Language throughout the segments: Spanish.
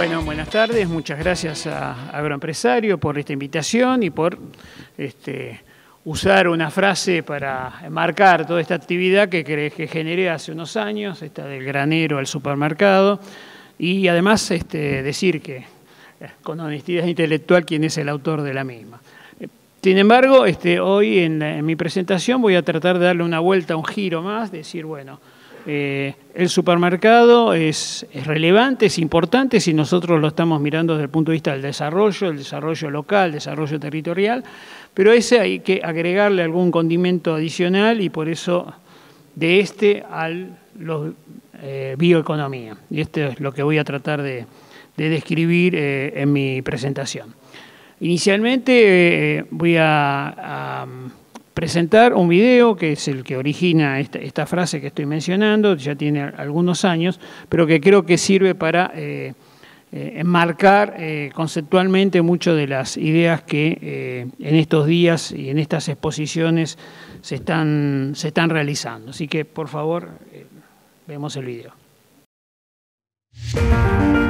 Bueno, buenas tardes. Muchas gracias a Agroempresario por esta invitación y por usar una frase para enmarcar toda esta actividad que generé hace unos años, esta del granero al supermercado, y además decir que, con honestidad intelectual, quién es el autor de la misma. Sin embargo, hoy en mi presentación voy a tratar de darle una vuelta, un giro más, decir, bueno, el supermercado es relevante, es importante si nosotros lo estamos mirando desde el punto de vista del desarrollo, el desarrollo local, el desarrollo territorial, pero a ese hay que agregarle algún condimento adicional y por eso bioeconomía. Y esto es lo que voy a tratar de describir en mi presentación. Inicialmente voy a presentar un video que es el que origina esta frase que estoy mencionando, ya tiene algunos años, pero que creo que sirve para enmarcar conceptualmente muchas de las ideas que en estos días y en estas exposiciones se están realizando. Así que, por favor, vemos el video.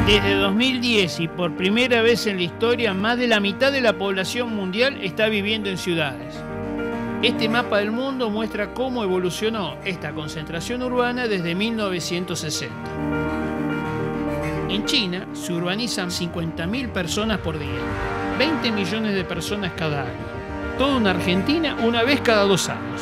Desde 2010 y por primera vez en la historia, más de la mitad de la población mundial está viviendo en ciudades. Este mapa del mundo muestra cómo evolucionó esta concentración urbana desde 1960. En China se urbanizan 50.000 personas por día, 20 millones de personas cada año. Toda una Argentina una vez cada 2 años.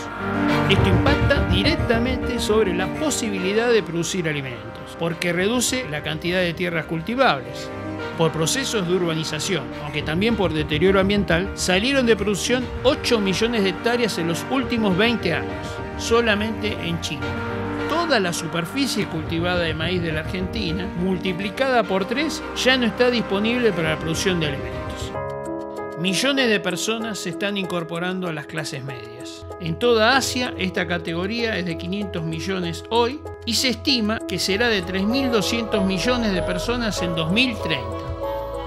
Esto impacta directamente sobre la posibilidad de producir alimentos, porque reduce la cantidad de tierras cultivables. Por procesos de urbanización, aunque también por deterioro ambiental, salieron de producción 8 millones de hectáreas en los últimos 20 años, solamente en China. Toda la superficie cultivada de maíz de la Argentina, multiplicada por 3, ya no está disponible para la producción de alimentos. Millones de personas se están incorporando a las clases medias. En toda Asia, esta categoría es de 500 millones hoy y se estima que será de 3.200 millones de personas en 2030.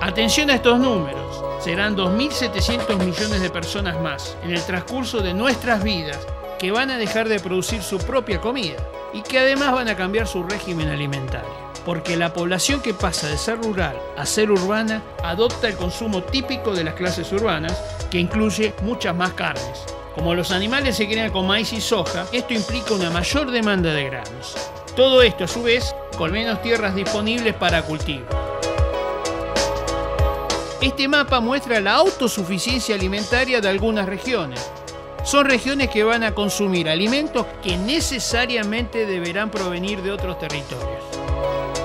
Atención a estos números, serán 2.700 millones de personas más en el transcurso de nuestras vidas que van a dejar de producir su propia comida y que además van a cambiar su régimen alimentario. Porque la población que pasa de ser rural a ser urbana adopta el consumo típico de las clases urbanas, que incluye muchas más carnes. Como los animales se crían con maíz y soja, esto implica una mayor demanda de granos. Todo esto, a su vez, con menos tierras disponibles para cultivo. Este mapa muestra la autosuficiencia alimentaria de algunas regiones. Son regiones que van a consumir alimentos que necesariamente deberán provenir de otros territorios.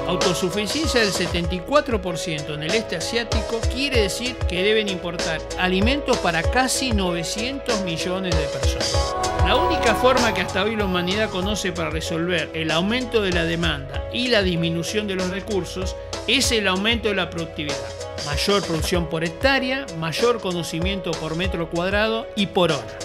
Autosuficiencia del 74% en el este asiático quiere decir que deben importar alimentos para casi 900 millones de personas. La única forma que hasta hoy la humanidad conoce para resolver el aumento de la demanda y la disminución de los recursos es el aumento de la productividad. Mayor producción por hectárea, mayor conocimiento por metro cuadrado y por hora.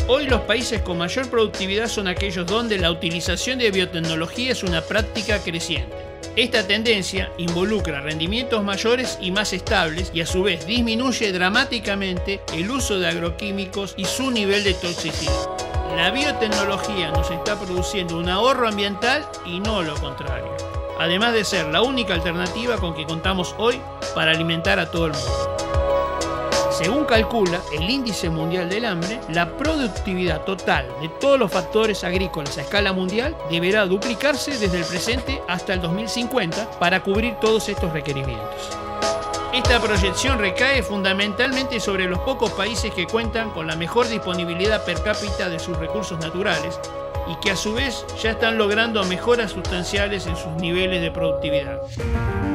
Hoy los países con mayor productividad son aquellos donde la utilización de biotecnología es una práctica creciente. Esta tendencia involucra rendimientos mayores y más estables y a su vez disminuye dramáticamente el uso de agroquímicos y su nivel de toxicidad. La biotecnología nos está produciendo un ahorro ambiental y no lo contrario, además de ser la única alternativa con que contamos hoy para alimentar a todo el mundo. Según calcula el Índice Mundial del Hambre, la productividad total de todos los factores agrícolas a escala mundial deberá duplicarse desde el presente hasta el 2050 para cubrir todos estos requerimientos. Esta proyección recae fundamentalmente sobre los pocos países que cuentan con la mejor disponibilidad per cápita de sus recursos naturales y que a su vez ya están logrando mejoras sustanciales en sus niveles de productividad.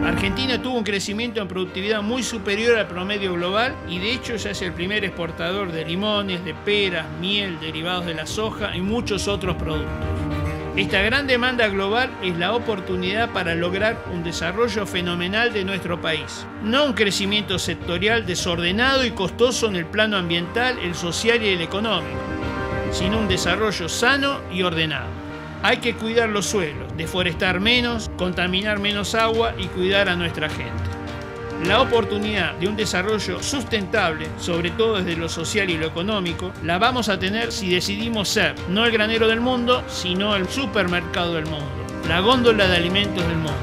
Argentina tuvo un crecimiento en productividad muy superior al promedio global y de hecho ya es el primer exportador de limones, de peras, miel, derivados de la soja y muchos otros productos. Esta gran demanda global es la oportunidad para lograr un desarrollo fenomenal de nuestro país. No un crecimiento sectorial desordenado y costoso en el plano ambiental, el social y el económico, sino un desarrollo sano y ordenado. Hay que cuidar los suelos, deforestar menos, contaminar menos agua y cuidar a nuestra gente. La oportunidad de un desarrollo sustentable, sobre todo desde lo social y lo económico, la vamos a tener si decidimos ser no el granero del mundo, sino el supermercado del mundo, la góndola de alimentos del mundo.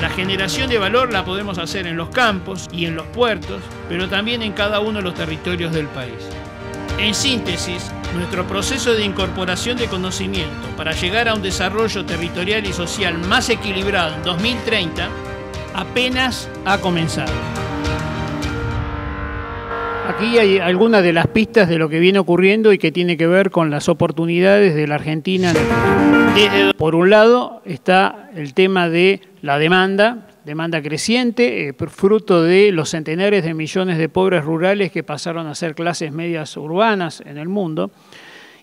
La generación de valor la podemos hacer en los campos y en los puertos, pero también en cada uno de los territorios del país. En síntesis, nuestro proceso de incorporación de conocimiento para llegar a un desarrollo territorial y social más equilibrado en 2030 apenas ha comenzado. Aquí hay algunas de las pistas de lo que viene ocurriendo y que tiene que ver con las oportunidades de la Argentina. Por un lado está el tema de la demanda creciente, fruto de los centenares de millones de pobres rurales que pasaron a ser clases medias urbanas en el mundo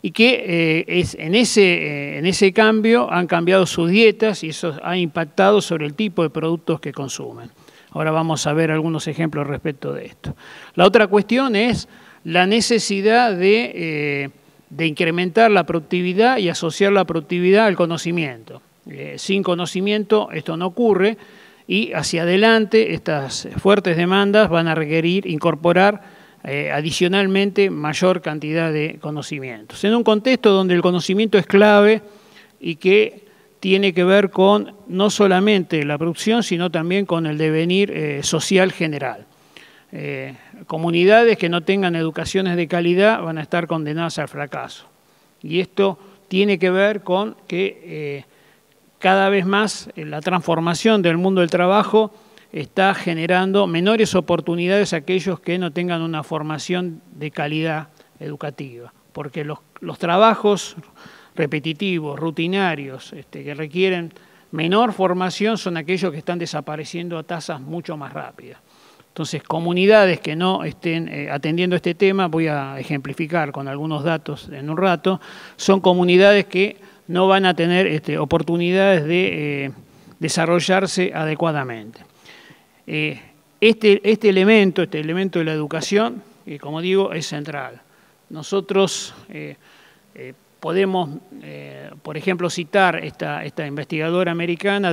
y que en ese cambio han cambiado sus dietas y eso ha impactado sobre el tipo de productos que consumen. Ahora vamos a ver algunos ejemplos respecto de esto. La otra cuestión es la necesidad de incrementar la productividad y asociar la productividad al conocimiento. Sin conocimiento esto no ocurre y hacia adelante estas fuertes demandas van a requerir incorporar adicionalmente mayor cantidad de conocimientos. En un contexto donde el conocimiento es clave y que tiene que ver con no solamente la producción, sino también con el devenir social general. Comunidades que no tengan educaciones de calidad van a estar condenadas al fracaso. Y esto tiene que ver con que cada vez más la transformación del mundo del trabajo está generando menores oportunidades a aquellos que no tengan una formación de calidad educativa, porque los trabajos repetitivos, rutinarios, que requieren menor formación son aquellos que están desapareciendo a tasas mucho más rápidas. Entonces, comunidades que no estén atendiendo este tema, voy a ejemplificar con algunos datos en un rato, son comunidades que no van a tener oportunidades de desarrollarse adecuadamente. Este elemento de la educación, como digo, es central. Nosotros podemos, por ejemplo, citar esta investigadora americana,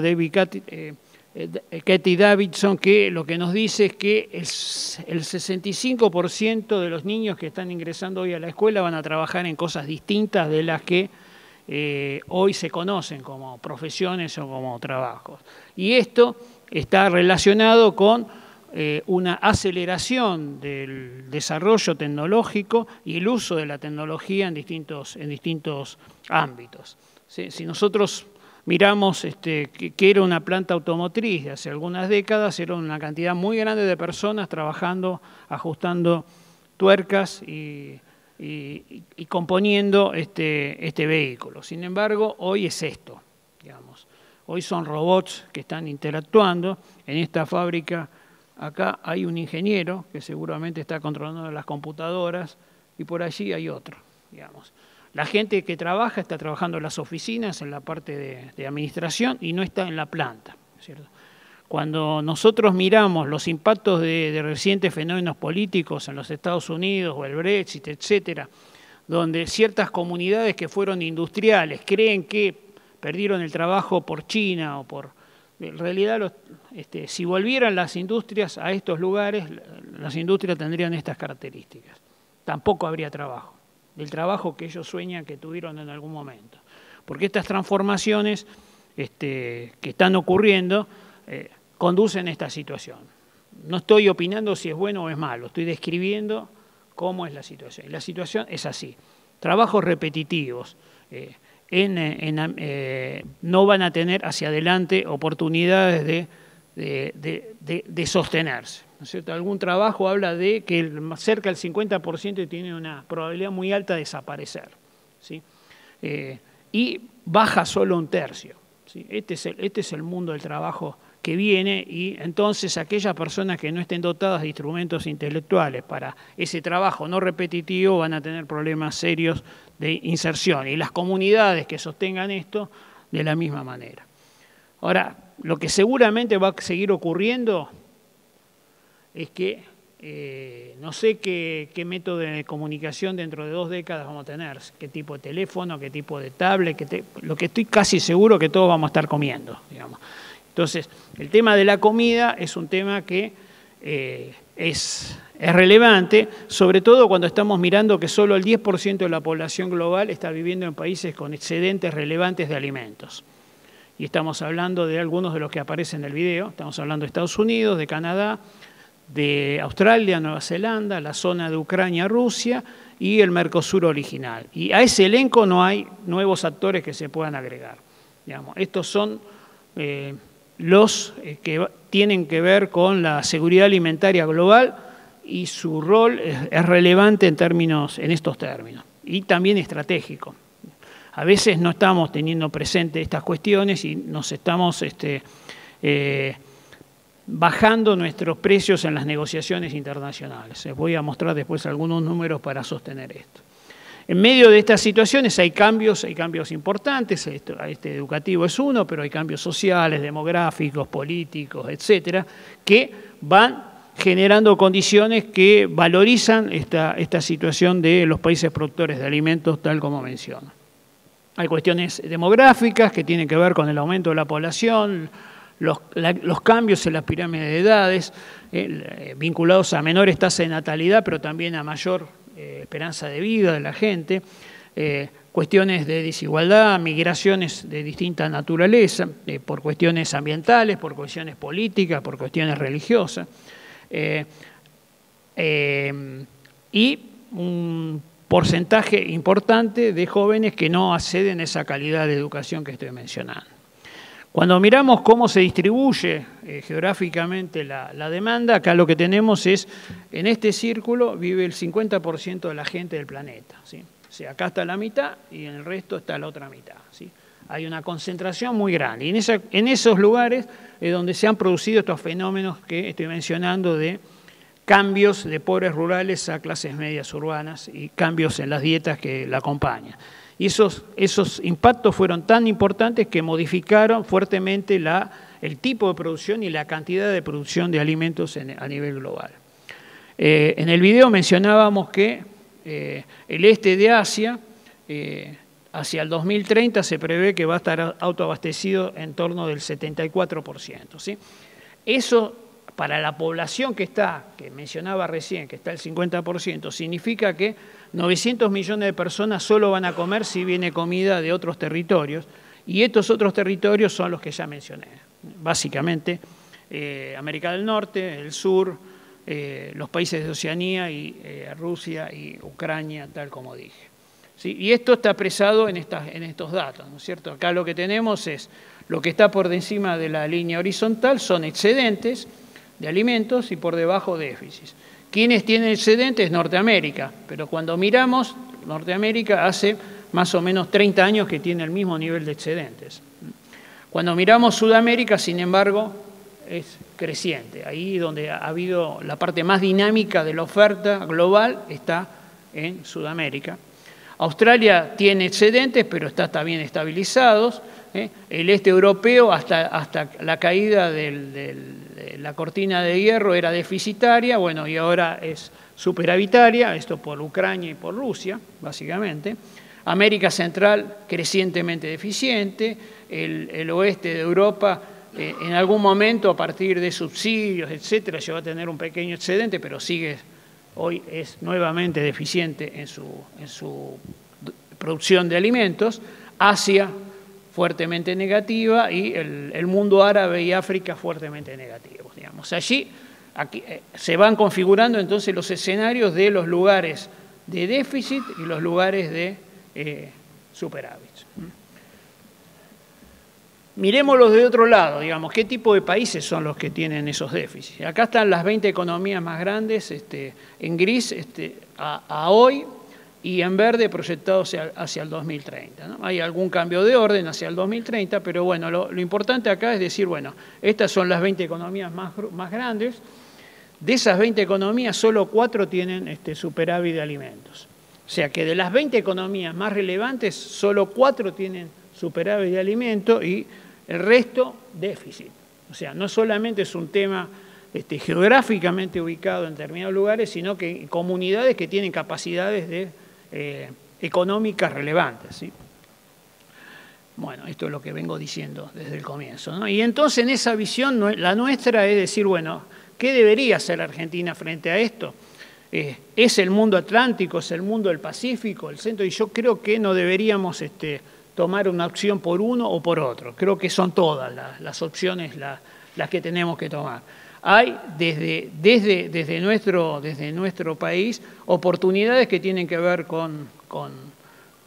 Katie Davidson, que lo que nos dice es que el 65% de los niños que están ingresando hoy a la escuela van a trabajar en cosas distintas de las que hoy se conocen como profesiones o como trabajos. Y esto está relacionado con una aceleración del desarrollo tecnológico y el uso de la tecnología en distintos ámbitos. Si nosotros miramos que era una planta automotriz de hace algunas décadas, era una cantidad muy grande de personas trabajando, ajustando tuercas y componiendo este vehículo. Sin embargo, hoy es esto, digamos. Hoy son robots que están interactuando. En esta fábrica acá hay un ingeniero que seguramente está controlando las computadoras y por allí hay otro, digamos. La gente que trabaja está trabajando en las oficinas, en la parte de administración y no está en la planta, ¿cierto? Cuando nosotros miramos los impactos de recientes fenómenos políticos en los Estados Unidos o el Brexit, etcétera, donde ciertas comunidades que fueron industriales creen que perdieron el trabajo por China o por... En realidad, si volvieran las industrias a estos lugares, las industrias tendrían estas características. Tampoco habría trabajo, del trabajo que ellos sueñan que tuvieron en algún momento. Porque estas transformaciones que están ocurriendo conducen a esta situación. No estoy opinando si es bueno o es malo, estoy describiendo cómo es la situación. Y la situación es así. Trabajos repetitivos no van a tener hacia adelante oportunidades de sostenerse, ¿no es cierto? Algún trabajo habla de que cerca del 50% tiene una probabilidad muy alta de desaparecer, ¿sí? Y baja solo un tercio, ¿sí? Este es el mundo del trabajo que viene y entonces aquellas personas que no estén dotadas de instrumentos intelectuales para ese trabajo no repetitivo van a tener problemas serios de inserción y las comunidades que sostengan esto de la misma manera. Ahora, lo que seguramente va a seguir ocurriendo es que no sé qué método de comunicación dentro de 2 décadas vamos a tener, qué tipo de teléfono, qué tipo de tablet, lo que estoy casi seguro que todos vamos a estar comiendo, digamos. Entonces, el tema de la comida es un tema que es relevante, sobre todo cuando estamos mirando que solo el 10% de la población global está viviendo en países con excedentes relevantes de alimentos. Y estamos hablando de algunos de los que aparecen en el video. Estamos hablando de Estados Unidos, de Canadá, de Australia, Nueva Zelanda, la zona de Ucrania, Rusia y el Mercosur original. Y a ese elenco no hay nuevos actores que se puedan agregar. Digamos, estos son los que tienen que ver con la seguridad alimentaria global y su rol es relevante en estos términos y también estratégico. A veces no estamos teniendo presente estas cuestiones y nos estamos bajando nuestros precios en las negociaciones internacionales. Les voy a mostrar después algunos números para sostener esto. En medio de estas situaciones hay cambios importantes, este educativo es uno, pero hay cambios sociales, demográficos, políticos, etcétera, que van generando condiciones que valorizan esta situación de los países productores de alimentos, tal como menciono. Hay cuestiones demográficas que tienen que ver con el aumento de la población, los cambios en las pirámides de edades, vinculados a menores tasas de natalidad, pero también a mayor esperanza de vida de la gente, cuestiones de desigualdad, migraciones de distinta naturaleza, por cuestiones ambientales, por cuestiones políticas, por cuestiones religiosas, y un porcentaje importante de jóvenes que no acceden a esa calidad de educación que estoy mencionando. Cuando miramos cómo se distribuye geográficamente la demanda, acá lo que tenemos es, en este círculo vive el 50% de la gente del planeta, ¿sí? O sea, acá está la mitad y en el resto está la otra mitad, ¿sí? Hay una concentración muy grande. Y en esos lugares es donde se han producido estos fenómenos que estoy mencionando de cambios de pobres rurales a clases medias urbanas y cambios en las dietas que la acompañan. Y esos impactos fueron tan importantes que modificaron fuertemente el tipo de producción y la cantidad de producción de alimentos a nivel global. En el video mencionábamos que el este de Asia, hacia el 2030, se prevé que va a estar autoabastecido en torno del 74%. ¿Sí? Eso, para la población que mencionaba recién, que está el 50%, significa que 900 millones de personas solo van a comer si viene comida de otros territorios, y estos otros territorios son los que ya mencioné. Básicamente, América del Norte, el sur, los países de Oceanía, y Rusia y Ucrania, tal como dije. ¿Sí? Y esto está expresado en estos datos, ¿no es cierto? Acá lo que tenemos es lo que está por encima de la línea horizontal, son excedentes de alimentos y por debajo déficits. ¿Quiénes tienen excedentes? Norteamérica, pero cuando miramos, Norteamérica hace más o menos 30 años que tiene el mismo nivel de excedentes. Cuando miramos Sudamérica, sin embargo, es creciente. Ahí donde ha habido la parte más dinámica de la oferta global está en Sudamérica. Australia tiene excedentes, pero está bien estabilizados. El este europeo, hasta la caída de la cortina de hierro, era deficitaria, bueno, y ahora es superavitaria, esto por Ucrania y por Rusia, básicamente. América Central, crecientemente deficiente. El oeste de Europa, en algún momento, a partir de subsidios, etcétera, llegó a tener un pequeño excedente, pero hoy es nuevamente deficiente en su producción de alimentos. Asia, fuertemente negativa, y el mundo árabe y África fuertemente negativos, digamos. Aquí se van configurando entonces los escenarios de los lugares de déficit y los lugares de superávit. Miremoslos de otro lado, digamos, ¿qué tipo de países son los que tienen esos déficits? Acá están las 20 economías más grandes, en gris a hoy, y en verde proyectados hacia el 2030. ¿No? Hay algún cambio de orden hacia el 2030, pero bueno, lo importante acá es decir, bueno, estas son las 20 economías más grandes. De esas 20 economías, solo 4 tienen superávit de alimentos. O sea que de las 20 economías más relevantes, solo 4 tienen superávit de alimentos y el resto déficit. O sea, no solamente es un tema geográficamente ubicado en determinados lugares, sino que comunidades que tienen capacidades económicas relevantes, ¿sí? Bueno, esto es lo que vengo diciendo desde el comienzo, ¿no? Y entonces en esa visión, la nuestra es decir, bueno, ¿qué debería hacer Argentina frente a esto? ¿Es el mundo atlántico, es el mundo del Pacífico, el centro? Y yo creo que no deberíamos tomar una opción por uno o por otro. Creo que son todas las opciones las que tenemos que tomar. Hay desde nuestro país oportunidades que tienen que ver con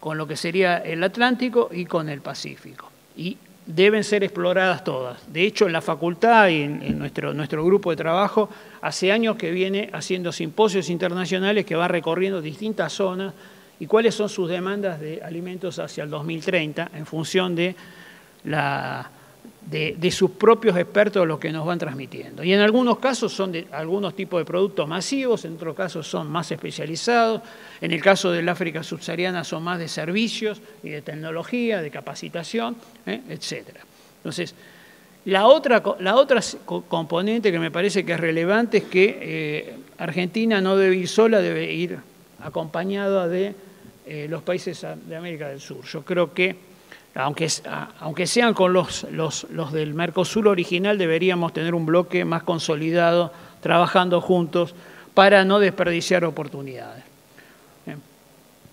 lo que sería el Atlántico y con el Pacífico. Y deben ser exploradas todas. De hecho, en la facultad y en nuestro grupo de trabajo, hace años que viene haciendo simposios internacionales que va recorriendo distintas zonas y cuáles son sus demandas de alimentos hacia el 2030 en función de sus propios expertos lo que nos van transmitiendo. Y en algunos casos son de algunos tipos de productos masivos, en otros casos son más especializados, en el caso del África subsahariana son más de servicios y de tecnología, de capacitación, etc. Entonces, la otra componente que me parece que es relevante es que Argentina no debe ir sola, debe ir acompañada de los países de América del Sur. Yo creo que aunque sean con los del Mercosur original, deberíamos tener un bloque más consolidado, trabajando juntos, para no desperdiciar oportunidades.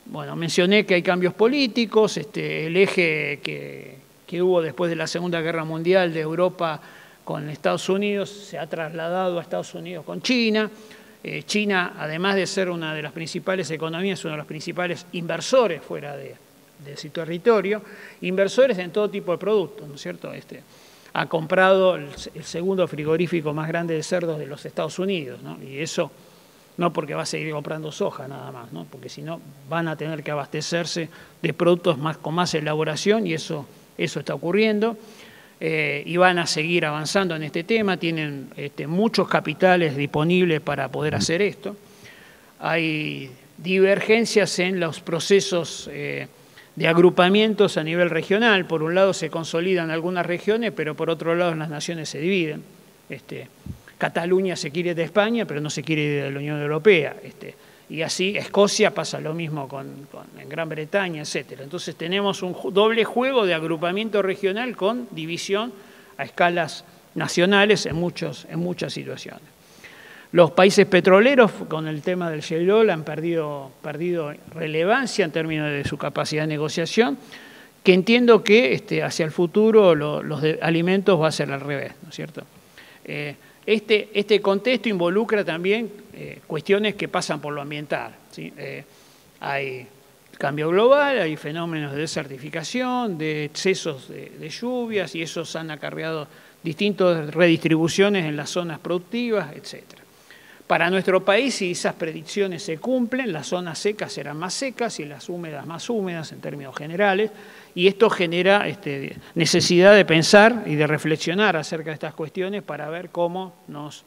Bueno, mencioné que hay cambios políticos, el eje que hubo después de la Segunda Guerra Mundial de Europa con Estados Unidos se ha trasladado a Estados Unidos con China. China, además de ser una de las principales economías, es uno de los principales inversores fuera de su territorio, inversores en todo tipo de productos, ¿no es cierto? Ha comprado el segundo frigorífico más grande de cerdos de los Estados Unidos, ¿no? Y eso no porque va a seguir comprando soja nada más, ¿no? Porque si no van a tener que abastecerse de productos con más elaboración y eso está ocurriendo. Y van a seguir avanzando en este tema, tienen muchos capitales disponibles para poder hacer esto. Hay divergencias en los procesos de agrupamientos a nivel regional. Por un lado se consolidan algunas regiones, pero por otro lado las naciones se dividen. Cataluña se quiere ir de España, pero no se quiere ir de la Unión Europea. Y así Escocia pasa lo mismo en Gran Bretaña, etc. Entonces tenemos un doble juego de agrupamiento regional con división a escalas nacionales en muchas situaciones. Los países petroleros, con el tema del shale oil, han perdido relevancia en términos de su capacidad de negociación, que entiendo que hacia el futuro los alimentos va a ser al revés, ¿no es cierto? Este contexto involucra también cuestiones que pasan por lo ambiental, ¿sí? Hay cambio global, hay fenómenos de desertificación, de excesos de lluvias, y esos han acarreado distintas redistribuciones en las zonas productivas, etc. Para nuestro país, si esas predicciones se cumplen, las zonas secas serán más secas y las húmedas más húmedas en términos generales, y esto genera necesidad de pensar y de reflexionar acerca de estas cuestiones para ver cómo nos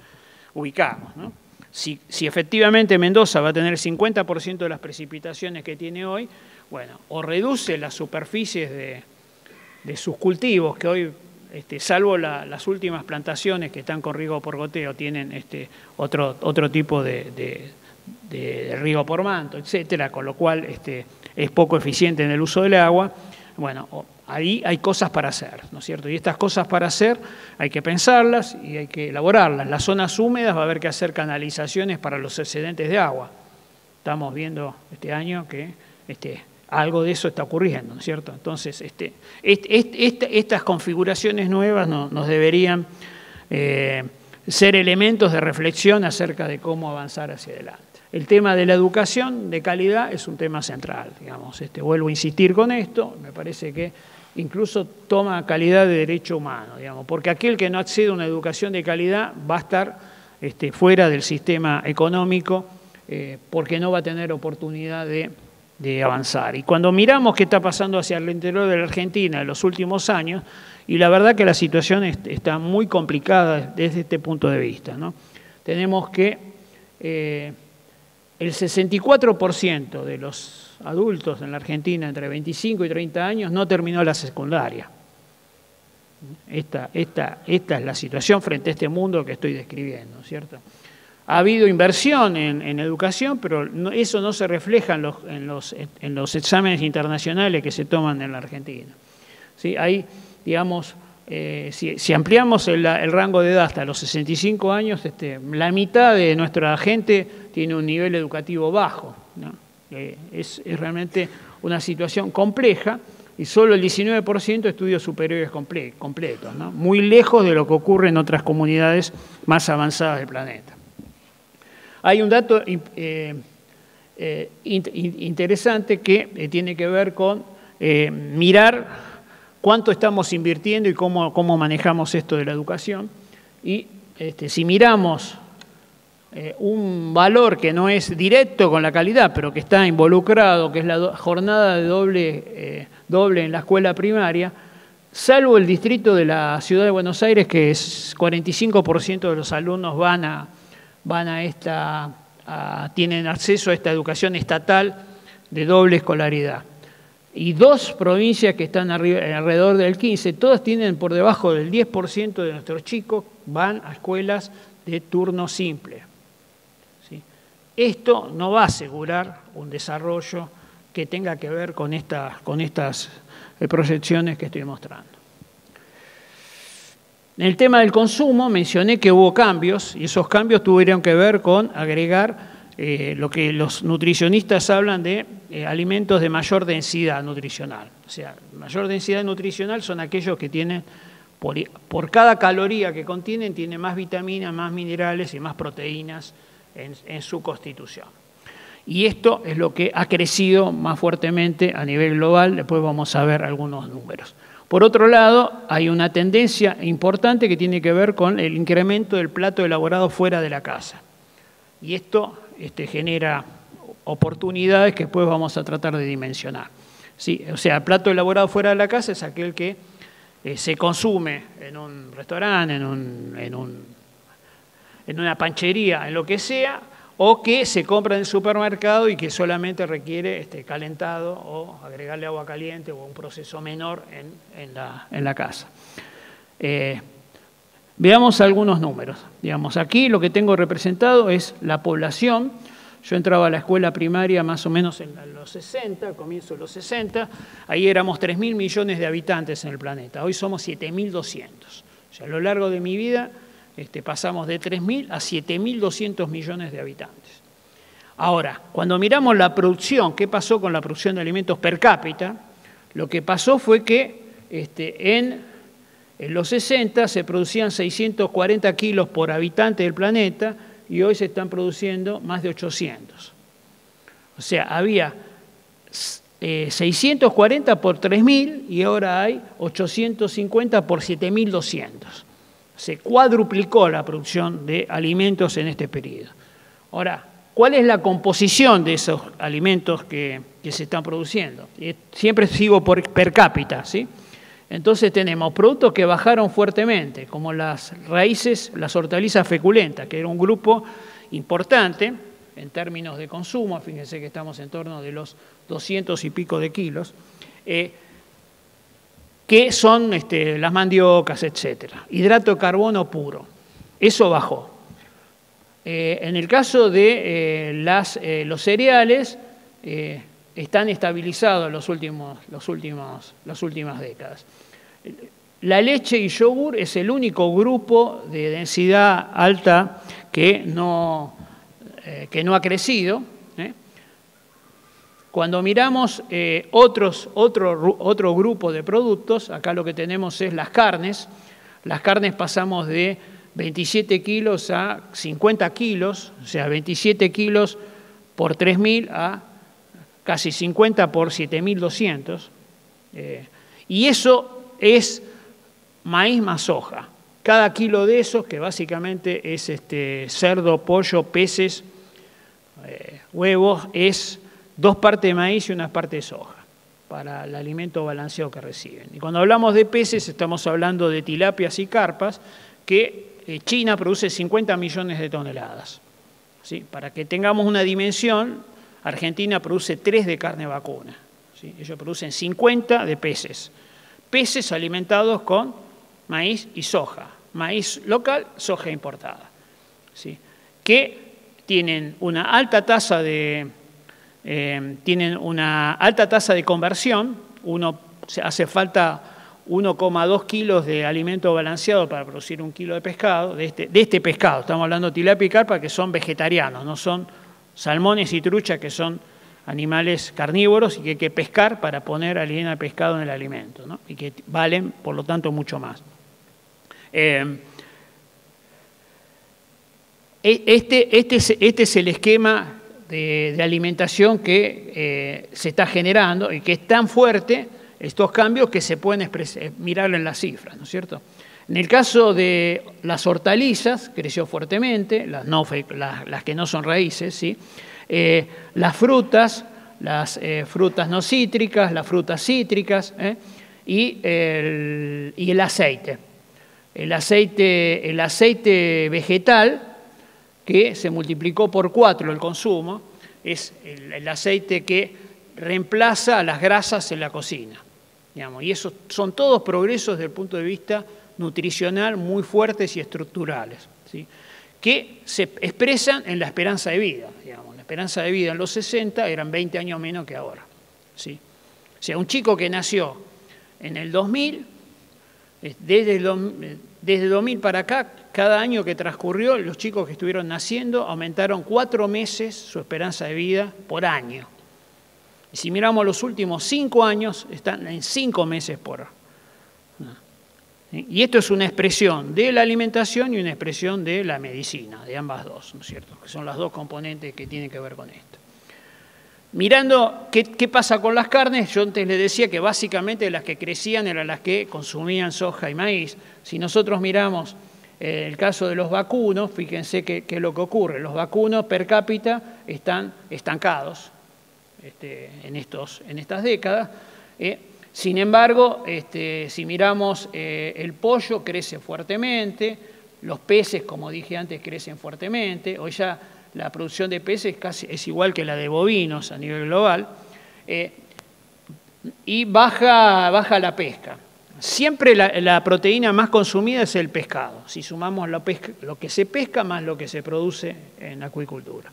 ubicamos, ¿no? Si efectivamente Mendoza va a tener el 50% de las precipitaciones que tiene hoy, bueno, o reduce las superficies de sus cultivos, que hoy, salvo las últimas plantaciones que están con riego por goteo, tienen otro tipo de riego por manto, etcétera, con lo cual es poco eficiente en el uso del agua. Bueno, ahí hay cosas para hacer, ¿no es cierto? Y estas cosas para hacer hay que pensarlas y hay que elaborarlas. Las zonas húmedas va a haber que hacer canalizaciones para los excedentes de agua. Estamos viendo este año que algo de eso está ocurriendo, ¿no es cierto? Entonces, estas configuraciones nuevas nos deberían ser elementos de reflexión acerca de cómo avanzar hacia adelante. El tema de la educación de calidad es un tema central, digamos. Vuelvo a insistir con esto, me parece que incluso toma calidad de derecho humano, digamos, porque aquel que no accede a una educación de calidad va a estar fuera del sistema económico porque no va a tener oportunidad de avanzar. Y cuando miramos qué está pasando hacia el interior de la Argentina en los últimos años, y la verdad que la situación está muy complicada desde este punto de vista, ¿no? Tenemos que el 64% de los adultos en la Argentina entre 25 y 30 años no terminó la secundaria. Esta es la situación frente a este mundo que estoy describiendo, ¿cierto? Ha habido inversión en educación, pero eso no se refleja en los exámenes internacionales que se toman en la Argentina. ¿Sí? Hay, digamos, si ampliamos el rango de edad hasta los 65 años, la mitad de nuestra gente tiene un nivel educativo bajo, ¿no? Es realmente una situación compleja, y solo el 19% estudios superiores completos, ¿no? Muy lejos de lo que ocurre en otras comunidades más avanzadas del planeta. Hay un dato interesante que tiene que ver con mirar cuánto estamos invirtiendo y cómo manejamos esto de la educación. Y si miramos un valor que no es directo con la calidad, pero que está involucrado, que es la jornada de doble en la escuela primaria, salvo el distrito de la Ciudad de Buenos Aires, que es 45% de los alumnos tienen acceso a esta educación estatal de doble escolaridad. Y 2 provincias que están alrededor del 15%, todas tienen por debajo del 10% de nuestros chicos van a escuelas de turno simple. ¿Sí? Esto no va a asegurar un desarrollo que tenga que ver con estas proyecciones que estoy mostrando. En el tema del consumo mencioné que hubo cambios y esos cambios tuvieron que ver con agregar lo que los nutricionistas hablan de alimentos de mayor densidad nutricional. O sea, mayor densidad nutricional son aquellos que tienen, por cada caloría que contienen, tienen más vitaminas, más minerales y más proteínas en su constitución. Y esto es lo que ha crecido más fuertemente a nivel global. Después vamos a ver algunos números. Por otro lado, hay una tendencia importante que tiene que ver con el incremento del plato elaborado fuera de la casa. Y esto genera oportunidades que después vamos a tratar de dimensionar. ¿Sí? O sea, el plato elaborado fuera de la casa es aquel que se consume en un restaurante, en una panchería, en lo que sea, o que se compra en el supermercado y que solamente requiere calentado o agregarle agua caliente o un proceso menor en la casa. Veamos algunos números. Digamos, aquí lo que tengo representado es la población. Yo entraba a la escuela primaria más o menos en los 60, al comienzo de los 60. Ahí éramos 3.000 millones de habitantes en el planeta. Hoy somos 7.200. O sea, a lo largo de mi vida pasamos de 3.000 a 7.200 millones de habitantes. Ahora, cuando miramos la producción, ¿qué pasó con la producción de alimentos per cápita? Lo que pasó fue que en los 60 se producían 640 kilos por habitante del planeta y hoy se están produciendo más de 800. O sea, había 640 por 3.000 y ahora hay 850 por 7.200. Se cuadruplicó la producción de alimentos en este periodo. Ahora, ¿cuál es la composición de esos alimentos que se están produciendo? Siempre sigo por per cápita, ¿sí? Entonces tenemos productos que bajaron fuertemente, como las raíces, las hortalizas feculentas, que era un grupo importante en términos de consumo. Fíjense que estamos en torno de los 200 y pico de kilos, que son las mandiocas, etc. Hidrato de carbono puro. Eso bajó. En el caso de los cereales, están estabilizados las últimas décadas. La leche y yogur es el único grupo de densidad alta que no ha crecido. Cuando miramos otro grupo de productos, acá lo que tenemos es las carnes. Las carnes pasamos de 27 kilos a 50 kilos, o sea, 27 kilos por 3.000 a casi 50 por 7.200. Y eso es maíz más soja. Cada kilo de esos, que básicamente es cerdo, pollo, peces, huevos, es 2 partes de maíz y 1 parte de soja para el alimento balanceado que reciben. Y cuando hablamos de peces estamos hablando de tilapias y carpas, que China produce 50 millones de toneladas. ¿Sí? Para que tengamos una dimensión, Argentina produce 3 de carne vacuna. ¿Sí? Ellos producen 50 de peces. Peces alimentados con maíz y soja. Maíz local, soja importada. ¿Sí? Que tienen una alta tasa de conversión. Hace falta 1,2 kilos de alimento balanceado para producir 1 kilo de pescado, de este pescado. Estamos hablando de tilapia y carpa, que son vegetarianos, no son salmones y truchas, que son animales carnívoros y que hay que pescar para poner harina de pescado en el alimento, ¿no? Y que valen, por lo tanto, mucho más. Este es el esquema de alimentación que se está generando y que es tan fuerte, estos cambios, que se pueden mirarlo en las cifras, ¿no es cierto? En el caso de las hortalizas, creció fuertemente, las que no son raíces, ¿sí? Las frutas no cítricas, las frutas cítricas, y el aceite. El aceite vegetal, que se multiplicó por 4 el consumo, es el aceite que reemplaza a las grasas en la cocina, digamos, y esos son todos progresos desde el punto de vista nutricional muy fuertes y estructurales, ¿sí? Que se expresan en la esperanza de vida, digamos. La esperanza de vida en los 60 eran 20 años menos que ahora, ¿sí? O sea, un chico que nació en el 2000, desde el 2000 para acá, cada año que transcurrió, los chicos que estuvieron naciendo aumentaron 4 meses su esperanza de vida por año. Y si miramos los últimos 5 años, están en 5 meses por año. Y esto es una expresión de la alimentación y una expresión de la medicina, de ambas dos, ¿no es cierto? Que son las dos componentes que tienen que ver con esto. Mirando qué pasa con las carnes, yo antes les decía que básicamente las que crecían eran las que consumían soja y maíz. Si nosotros miramos el caso de los vacunos, fíjense qué es lo que ocurre. Los vacunos per cápita están estancados en estas décadas. Sin embargo, si miramos el pollo, crece fuertemente, los peces, como dije antes, crecen fuertemente. Hoy ya la producción de peces es igual que la de bovinos a nivel global, y baja la pesca. Siempre la proteína más consumida es el pescado, si sumamos lo que se pesca más lo que se produce en acuicultura,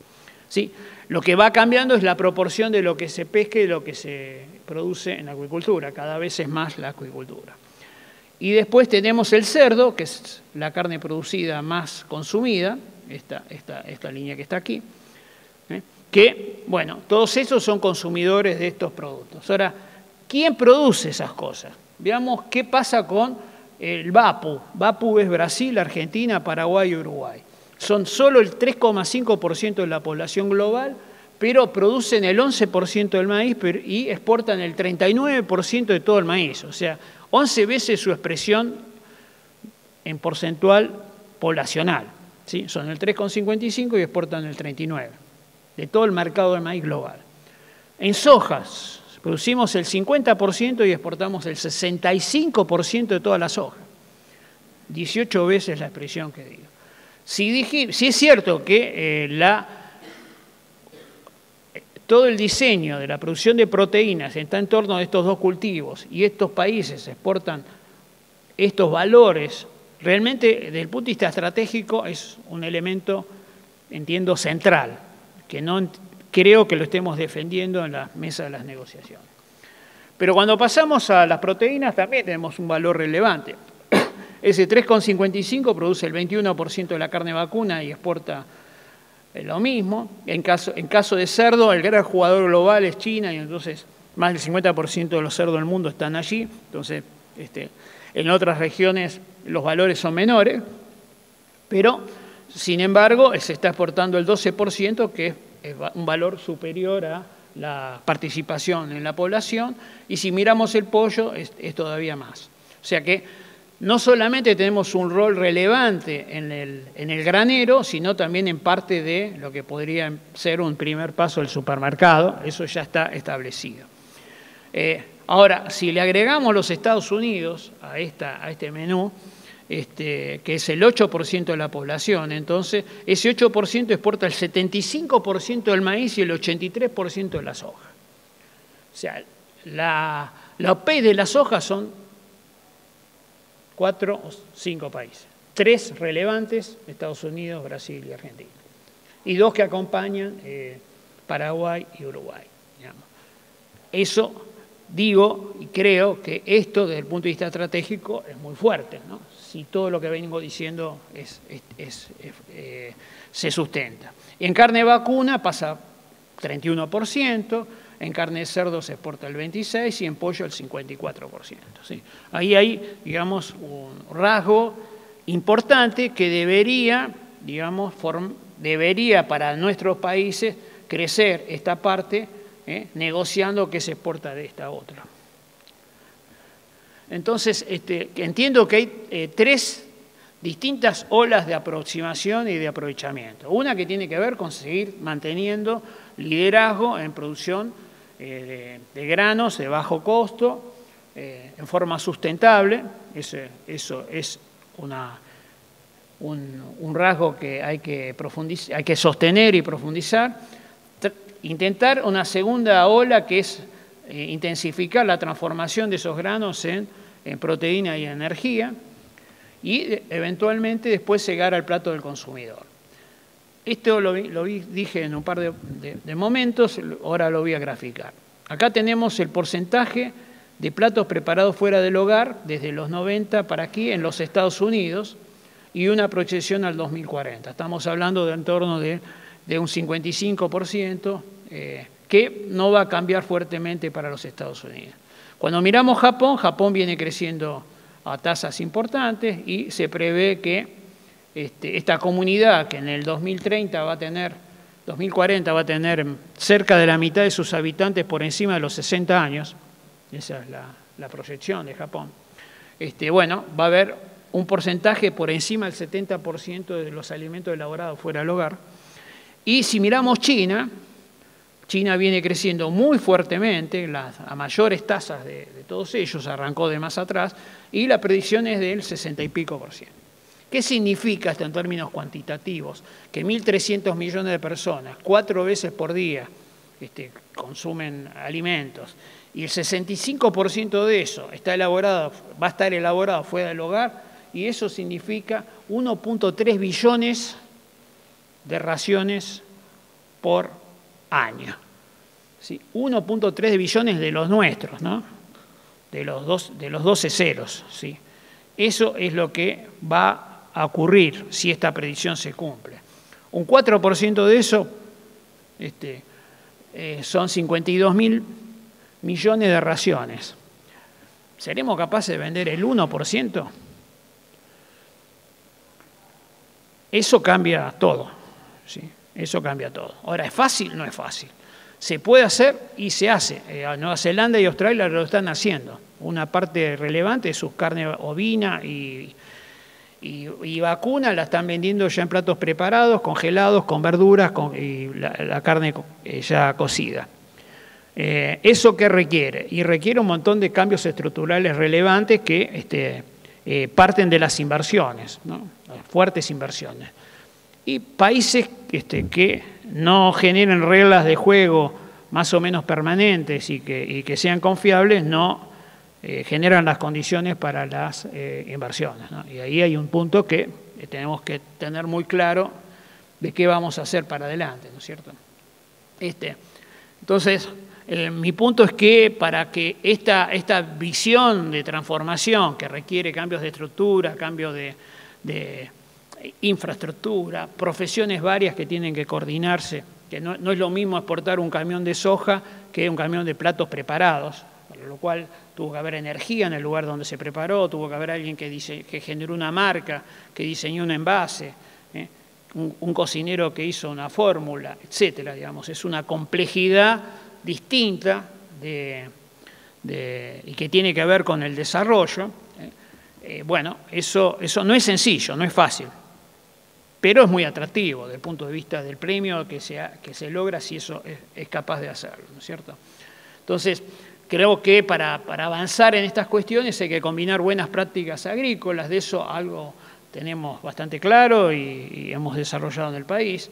¿sí? Lo que va cambiando es la proporción de lo que se pesca y lo que se produce en acuicultura, cada vez es más la acuicultura. Y después tenemos el cerdo, que es la carne producida más consumida, esta línea que está aquí, que, bueno, todos esos son consumidores de estos productos. Ahora, ¿quién produce esas cosas? Veamos qué pasa con el VAPU. VAPU es Brasil, Argentina, Paraguay y Uruguay. Son solo el 3,5% de la población global, pero producen el 11% del maíz y exportan el 39% de todo el maíz. O sea, 11 veces su expresión en porcentual poblacional, ¿sí? Son el 3,55 y exportan el 39% de todo el mercado del maíz global. En sojas, producimos el 50% y exportamos el 65% de toda la soja. 18 veces la expresión que digo. Si es cierto que todo el diseño de la producción de proteínas está en torno a estos dos cultivos y estos países exportan estos valores, realmente desde el punto de vista estratégico es un elemento, entiendo, central, que no creo que lo estemos defendiendo en la mesa de las negociaciones. Pero cuando pasamos a las proteínas también tenemos un valor relevante. Ese 3,55 produce el 21% de la carne vacuna y exporta lo mismo. En caso de cerdo, el gran jugador global es China y entonces más del 50% de los cerdos del mundo están allí. Entonces, en otras regiones los valores son menores, pero sin embargo se está exportando el 12%, que es un valor superior a la participación en la población, y si miramos el pollo es todavía más. O sea que no solamente tenemos un rol relevante en el granero, sino también en parte de lo que podría ser un primer paso del supermercado, eso ya está establecido. Ahora, si le agregamos los Estados Unidos a este menú, que es el 8% de la población, entonces ese 8% exporta el 75% del maíz y el 83% de la soja. O sea, la OPEP de la soja son 4 o 5 países. 3 relevantes, Estados Unidos, Brasil y Argentina. Y 2 que acompañan, Paraguay y Uruguay. Digamos. Eso digo y creo que esto desde el punto de vista estratégico es muy fuerte, ¿no? Si todo lo que vengo diciendo se sustenta. Y en carne vacuna pasa 31%, en carne de cerdo se exporta el 26% y en pollo el 54%. ¿Sí? Ahí hay, digamos, un rasgo importante que debería, digamos, debería para nuestros países crecer esta parte, negociando qué se exporta de esta otra. Entonces, entiendo que hay tres distintas olas de aproximación y de aprovechamiento. Una que tiene que ver con seguir manteniendo liderazgo en producción de granos de bajo costo, en forma sustentable. Eso es un rasgo que hay que sostener y profundizar. Intentar una segunda ola que es intensificar la transformación de esos granos en proteína y energía, y eventualmente después llegar al plato del consumidor. Esto lo dije en un par de momentos, ahora lo voy a graficar. Acá tenemos el porcentaje de platos preparados fuera del hogar desde los 90 para aquí en los Estados Unidos y una proyección al 2040. Estamos hablando de en torno de un 55%, que no va a cambiar fuertemente para los Estados Unidos. Cuando miramos Japón, Japón viene creciendo a tasas importantes y se prevé que esta comunidad, que en el 2040 va a tener cerca de la mitad de sus habitantes por encima de los 60 años, esa es la proyección de Japón, bueno, va a haber un porcentaje por encima del 70% de los alimentos elaborados fuera del hogar. Y si miramos China viene creciendo muy fuertemente, a mayores tasas de todos ellos, arrancó de más atrás, y la predicción es del 60 y pico %. ¿Qué significa esto en términos cuantitativos? Que 1.300 millones de personas, 4 veces por día, consumen alimentos, y el 65% de eso va a estar elaborado fuera del hogar, y eso significa 1.3 billones de raciones por año. ¿Sí? 1.3 billones de los nuestros, ¿no? De los 12 ceros. ¿Sí? Eso es lo que va a ocurrir si esta predicción se cumple. Un 4% de eso son 52.000 millones de raciones. ¿Seremos capaces de vender el 1%? Eso cambia todo. ¿Sí? Eso cambia todo. Ahora, ¿es fácil? No es fácil. Se puede hacer y se hace. Nueva Zelanda y Australia lo están haciendo. Una parte relevante de sus carne ovina y vacuna la están vendiendo ya en platos preparados, congelados, con verduras y la carne ya cocida. ¿Eso qué requiere? Y requiere un montón de cambios estructurales relevantes que parten de las inversiones, ¿no? Fuertes inversiones. Y países que no generen reglas de juego más o menos permanentes y que sean confiables, no generan las condiciones para las inversiones, ¿no? Y ahí hay un punto que tenemos que tener muy claro de qué vamos a hacer para adelante, ¿no es cierto? Entonces, mi punto es que para que esta visión de transformación que requiere cambios de estructura, cambios de infraestructura, profesiones varias que tienen que coordinarse, que no es lo mismo exportar un camión de soja que un camión de platos preparados, para lo cual tuvo que haber energía en el lugar donde se preparó, tuvo que haber alguien que generó una marca, que diseñó un envase, un cocinero que hizo una fórmula, etcétera, digamos. Es una complejidad distinta y que tiene que ver con el desarrollo. Bueno, eso no es sencillo, no es fácil, pero es muy atractivo desde el punto de vista del premio que se logra si eso es capaz de hacerlo, ¿no es cierto? Entonces, creo que para avanzar en estas cuestiones hay que combinar buenas prácticas agrícolas, de eso algo tenemos bastante claro y hemos desarrollado en el país.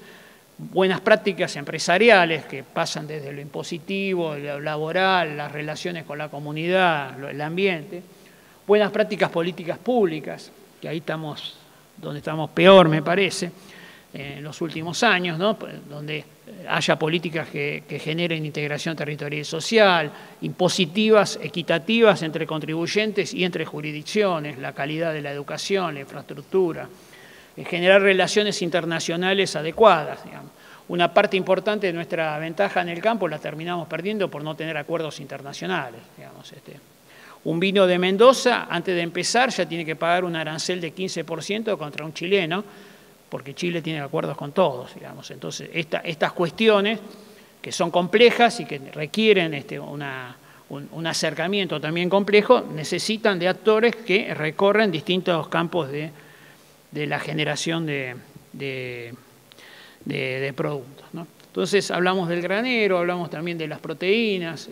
Buenas prácticas empresariales que pasan desde lo impositivo, lo laboral, las relaciones con la comunidad, el ambiente. Buenas prácticas políticas públicas, que ahí estamos donde estamos peor, me parece, en los últimos años, ¿no? Donde haya políticas que generen integración territorial y social, impositivas, equitativas entre contribuyentes y entre jurisdicciones, la calidad de la educación, la infraestructura, generar relaciones internacionales adecuadas, digamos. una parte importante de nuestra ventaja en el campo la terminamos perdiendo por no tener acuerdos internacionales. Digamos, un vino de Mendoza, antes de empezar, ya tiene que pagar un arancel de 15% contra un chileno, porque Chile tiene acuerdos con todos. Digamos. Entonces, estas cuestiones, que son complejas y que requieren un acercamiento también complejo, necesitan de actores que recorren distintos campos de la generación de productos, ¿no? Entonces hablamos del granero, hablamos también de las proteínas,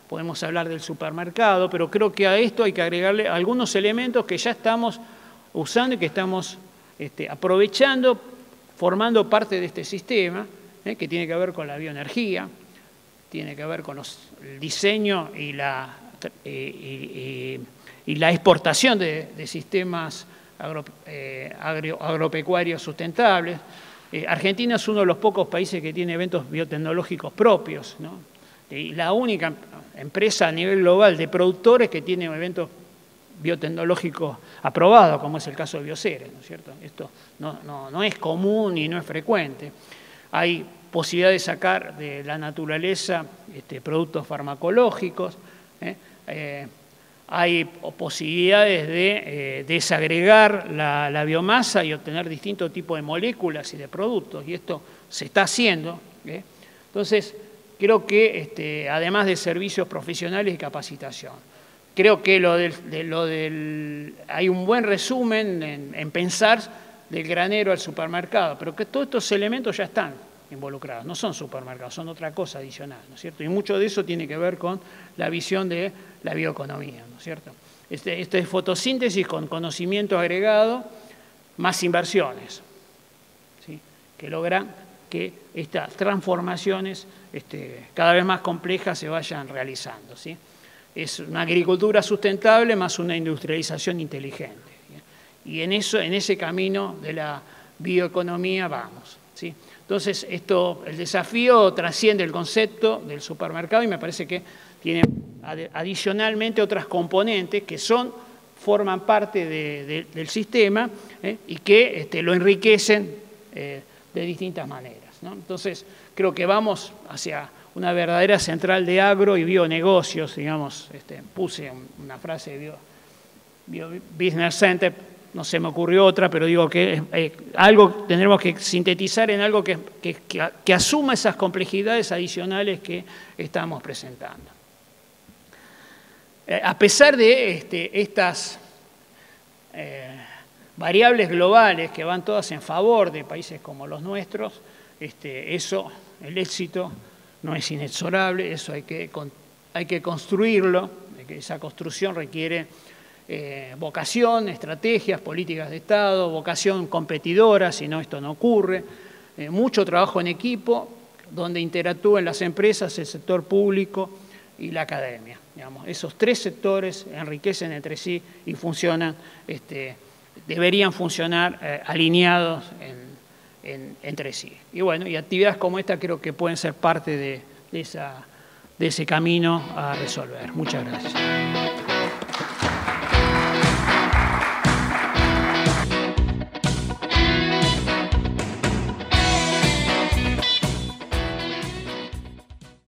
podemos hablar del supermercado, pero creo que a esto hay que agregarle algunos elementos que ya estamos usando y que estamos aprovechando, formando parte de este sistema, que tiene que ver con la bioenergía, tiene que ver con el diseño y la exportación de sistemas agropecuarios sustentables. Argentina es uno de los pocos países que tiene eventos biotecnológicos propios, ¿no? Y la única empresa a nivel global de productores que tiene eventos biotecnológicos aprobados, como es el caso de Bioceres, ¿no es cierto? Esto no es común y no es frecuente. Hay posibilidad de sacar de la naturaleza productos farmacológicos, hay posibilidades de desagregar la biomasa y obtener distintos tipos de moléculas y de productos, y esto se está haciendo. Entonces, creo que además de servicios profesionales y capacitación, creo que hay un buen resumen en pensar del granero al supermercado, pero que todos estos elementos ya están involucrados, no son supermercados, son otra cosa adicional, ¿no es cierto? Y mucho de eso tiene que ver con la visión de la bioeconomía, ¿no es cierto? Esto es fotosíntesis con conocimiento agregado, más inversiones, ¿sí? Que logran que estas transformaciones cada vez más complejas se vayan realizando, ¿sí? Es una agricultura sustentable más una industrialización inteligente, ¿sí? Y en ese camino de la bioeconomía vamos, ¿sí? Entonces, el desafío trasciende el concepto del supermercado y me parece que tiene adicionalmente otras componentes que forman parte del sistema y que lo enriquecen de distintas maneras, ¿no? Entonces, creo que vamos hacia una verdadera central de agro y bionegocios, digamos, puse una frase de Bio Business Center, no se me ocurrió otra, pero digo que algo tendremos que sintetizar en algo que asuma esas complejidades adicionales que estamos presentando. A pesar de estas variables globales que van todas en favor de países como los nuestros, el éxito no es inexorable, eso hay que construirlo, esa construcción requiere vocación, estrategias, políticas de Estado, vocación competidora, si no esto no ocurre, mucho trabajo en equipo, donde interactúen las empresas, el sector público y la academia. Digamos, esos tres sectores enriquecen entre sí y funcionan, deberían funcionar alineados entre sí. Y bueno, y actividades como esta creo que pueden ser parte de ese camino a resolver. Muchas gracias.